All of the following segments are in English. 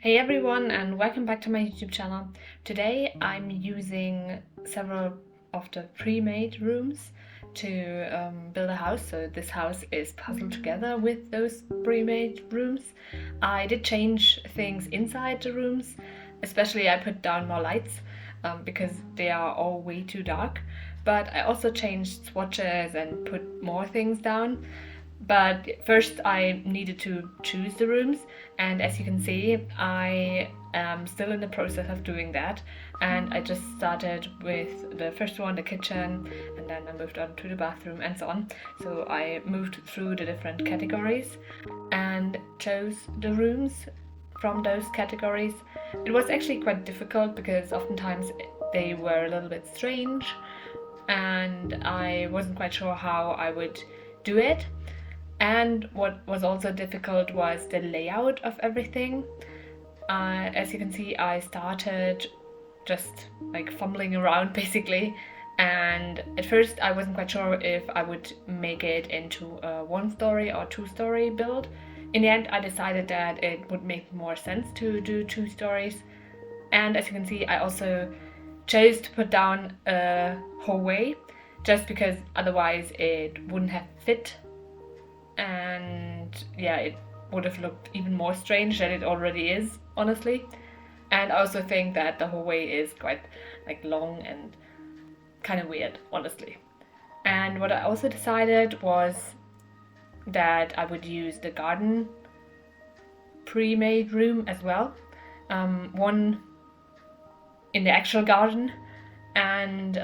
Hey everyone, and welcome back to my YouTube channel. Today I'm using several of the pre-made rooms to build a house. So this house is puzzled together with those pre-made rooms. I did change things inside the rooms, especially I put down more lights because they are all way too dark. But I also changed swatches and put more things down. But first I needed to choose the rooms, and as you can see I am still in the process of doing that, and I just started with the first one, the kitchen, and then I moved on to the bathroom and so on. So I moved through the different categories and chose the rooms from those categories. It was actually quite difficult because oftentimes they were a little bit strange and I wasn't quite sure how I would do it. And what was also difficult was the layout of everything. As you can see, I started just like fumbling around basically, and at first I wasn't quite sure if I would make it into a 1-story or 2-story build. In the end I decided that it would make more sense to do 2 stories, and as you can see I also chose to put down a hallway just because otherwise it wouldn't have fit, and yeah, it would have looked even more strange than it already is, honestly. And I also think that the hallway is quite like long and kind of weird, honestly. And what I also decided was that I would use the garden pre-made room as well, one in the actual garden, and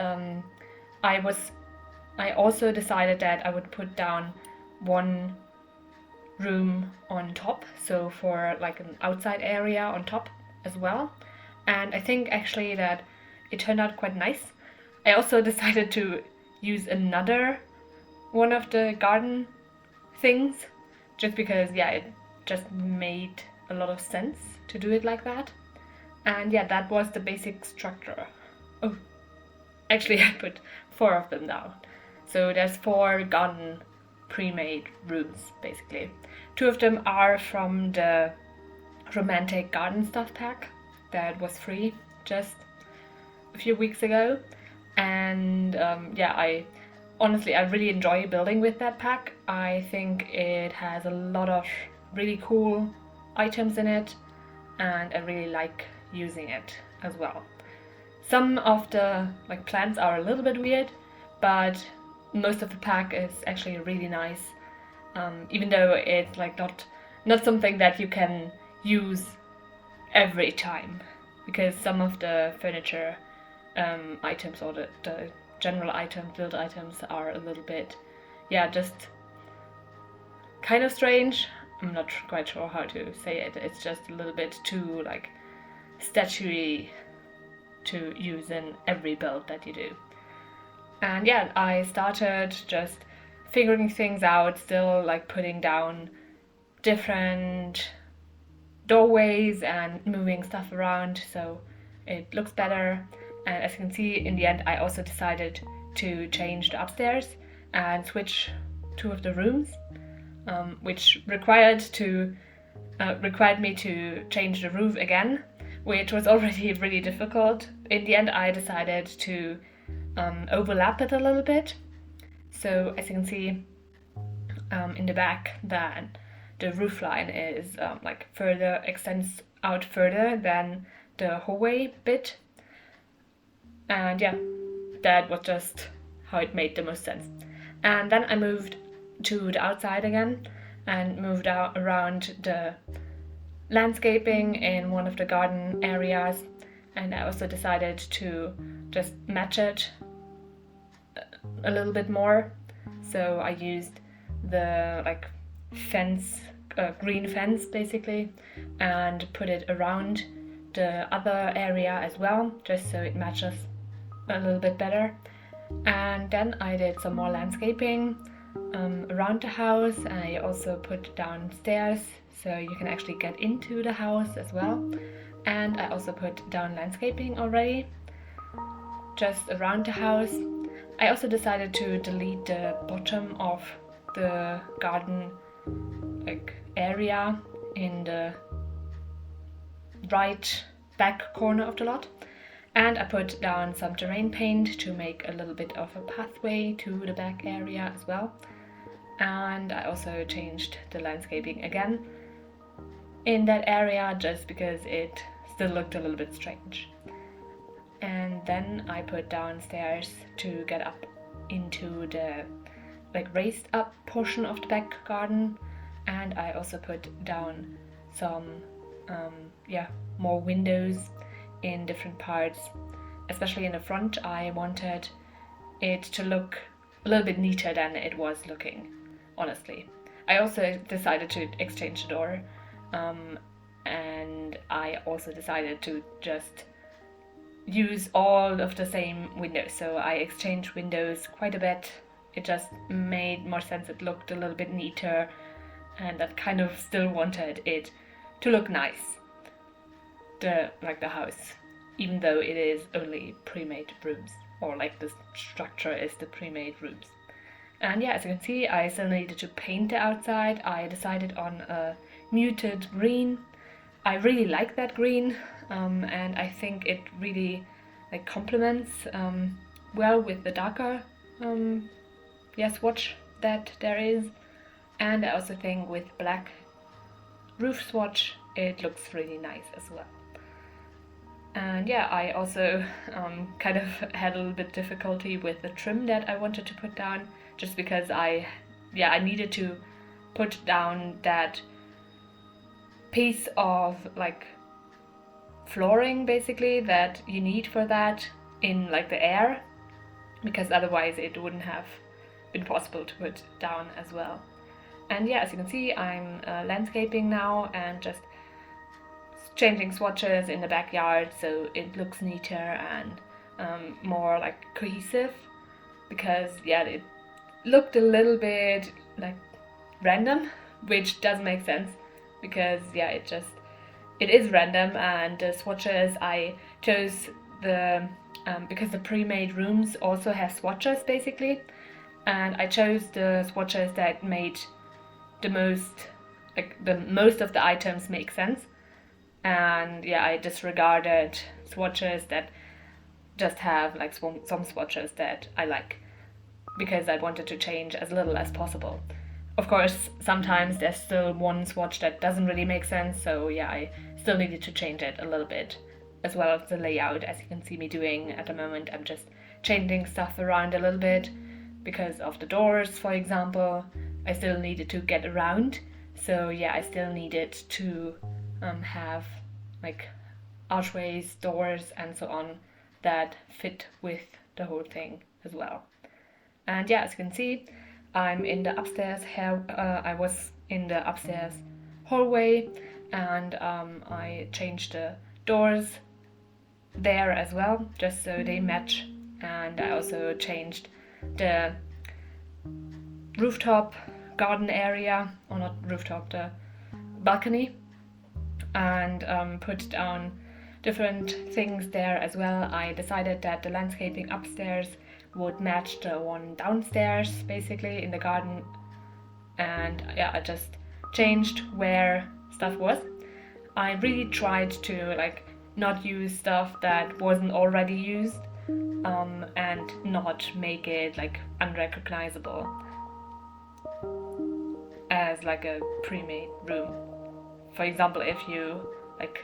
I also decided that I would put down one room on top, so for like an outside area on top as well. And I think actually that it turned out quite nice. I also decided to use another one of the garden things just because, yeah, it just made a lot of sense to do it like that. And yeah, that was the basic structure. Oh, actually I put 4 of them down. So there's 4 garden pre-made rooms basically. 2 of them are from the romantic garden stuff pack that was free just a few weeks ago, and yeah, I really enjoy building with that pack. I think it has a lot of really cool items in it, and I really like using it as well. Some of the like plants are a little bit weird, but most of the pack is actually really nice, even though it's like not something that you can use every time, because some of the furniture items or the general items, build items, are a little bit, yeah, just kind of strange. I'm not quite sure how to say it. It's just a little bit too like statuey to use in every build that you do. And yeah, I started just figuring things out, still like putting down different doorways and moving stuff around so it looks better. And as you can see, in the end I also decided to change the upstairs and switch 2 of the rooms, which required me to change the roof again, which was already really difficult. In the end I decided to overlap it a little bit. So as you can see in the back, that the roof line is like extends out further than the hallway bit, and yeah, that was just how it made the most sense. And then I moved to the outside again and moved out around the landscaping in one of the garden areas, and I also decided to just match it a little bit more. So I used the like fence, green fence basically, and put it around the other area as well, just so it matches a little bit better. And then I did some more landscaping around the house. I also put down stairs so you can actually get into the house as well, and I also put down landscaping already just around the house. I also decided to delete the bottom of the garden like area in the right back corner of the lot. And I put down some terrain paint to make a little bit of a pathway to the back area as well. And I also changed the landscaping again in that area just because it still looked a little bit strange. And then I put down stairs to get up into the raised up portion of the back garden, and I also put down some more windows in different parts, especially in the front. I wanted it to look a little bit neater than it was looking, honestly. I also decided to exchange the door, and I also decided to just use all of the same windows. So I exchanged windows quite a bit. It just made more sense. It looked a little bit neater, and I kind of still wanted it to look nice, the house, even though it is only pre-made rooms, or the structure is the pre-made rooms. And yeah, as you can see, I still needed to paint the outside. I decided on a muted green. I really like that green, and I think it really complements well with the darker swatch that there is. And I also think with black roof swatch it looks really nice as well. And yeah, I also kind of had a little bit difficulty with the trim that I wanted to put down, just because I needed to put down that piece of flooring basically that you need for that in the air, because otherwise it wouldn't have been possible to put down as well. And yeah, as you can see, I'm landscaping now and just changing swatches in the backyard so it looks neater and more cohesive, because it looked a little bit random, which does make sense because it is random. And the swatches I chose because the pre-made rooms also have swatches basically, and I chose the swatches that made the most of the items make sense. And yeah, I disregarded swatches that just have some swatches that I like, because I wanted to change as little as possible. Of course, sometimes there's still one swatch that doesn't really make sense, so yeah, I still needed to change it a little bit, as well as the layout. As you can see me doing at the moment, I'm just changing stuff around a little bit because of the doors, for example. I still needed to get around, so yeah, I still needed to have archways, doors, and so on that fit with the whole thing as well. And yeah, as you can see, I'm in the upstairs I was in the upstairs hallway, and I changed the doors there as well, just so they match. And I also changed the rooftop garden area, or not rooftop, the balcony, and put down different things there as well. I decided that the landscaping upstairs would match the one downstairs basically in the garden, and yeah, I just changed where stuff was. I really tried to not use stuff that wasn't already used, and not make it unrecognizable as a pre-made room. For example, if you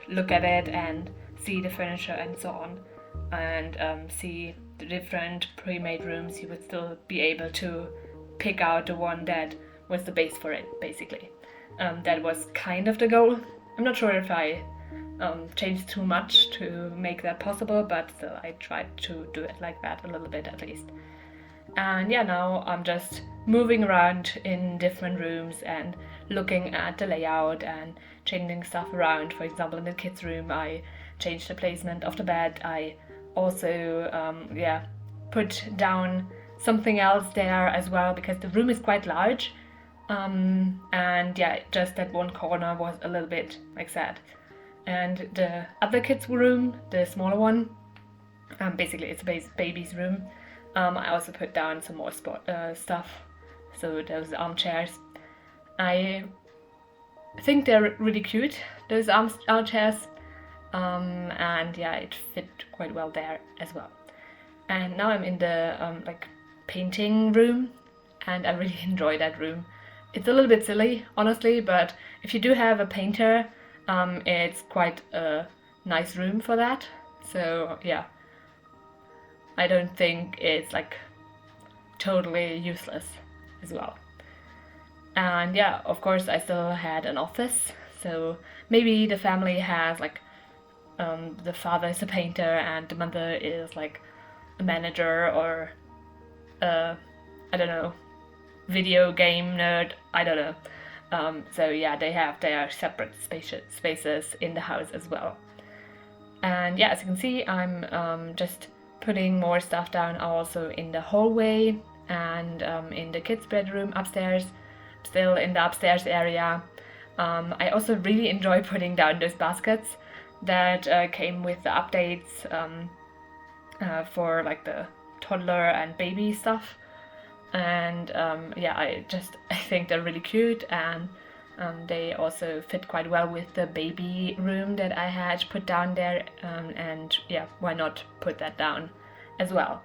look at it and see the furniture and so on, and see the different pre-made rooms, you would still be able to pick out the one that was the base for it, basically. That was kind of the goal. I'm not sure if I changed too much to make that possible, but still I tried to do it like that a little bit at least. And yeah, now I'm just moving around in different rooms and looking at the layout and changing stuff around. For example, in the kids' room, I changed the placement of the bed. I also put down something else there as well, because the room is quite large, and yeah, just that one corner was a little bit sad. And the other kids' room, the smaller one, basically it's a baby's room, I also put down some more stuff, so those armchairs. I think they're really cute, those armchairs. and yeah, it fit quite well there as well. And now I'm in the like painting room, and I really enjoy that room. It's a little bit silly, honestly, but if you do have a painter, it's quite a nice room for that. So yeah, I don't think it's like totally useless as well. And yeah, of course, I still had an office, so maybe the family has like the father is a painter and the mother is like a manager or I don't know, video game nerd. I don't know. So yeah, they have their separate spaces in the house as well. And yeah, as you can see, I'm just putting more stuff down also in the hallway and in the kids' bedroom upstairs, still in the upstairs area. I also really enjoy putting down those baskets that came with the updates for like the toddler and baby stuff. And yeah, I think they're really cute, and they also fit quite well with the baby room that I had put down there, and yeah, why not put that down as well.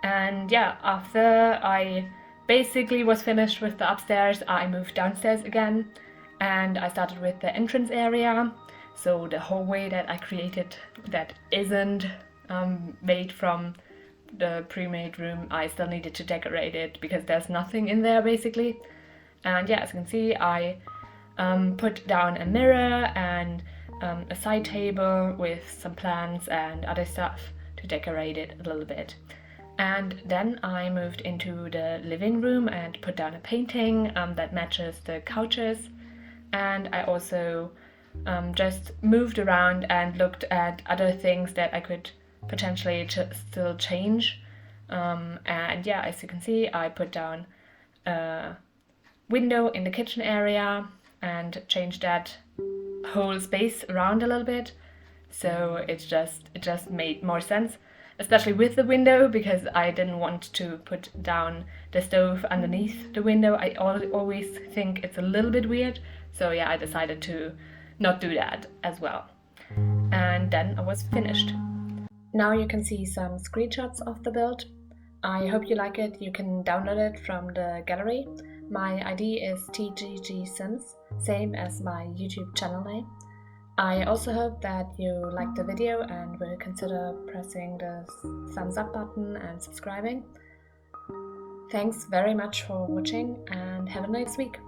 And yeah, after I basically was finished with the upstairs, I moved downstairs again, and I started with the entrance area, so the hallway that I created that isn't made from the pre-made room. I still needed to decorate it because there's nothing in there basically. And yeah, as you can see, I put down a mirror and a side table with some plants and other stuff to decorate it a little bit. And then I moved into the living room and put down a painting that matches the couches. And I also just moved around and looked at other things that I could potentially still change. And yeah, as you can see, I put down a window in the kitchen area and changed that whole space around a little bit. So it just made more sense, especially with the window, because I didn't want to put down the stove underneath the window. I always think it's a little bit weird. So yeah, I decided to not do that as well. And then I was finished. Now you can see some screenshots of the build. I hope you like it. You can download it from the gallery. My ID is TGGSims, same as my YouTube channel name. I also hope that you liked the video and will consider pressing the thumbs up button and subscribing. Thanks very much for watching and have a nice week.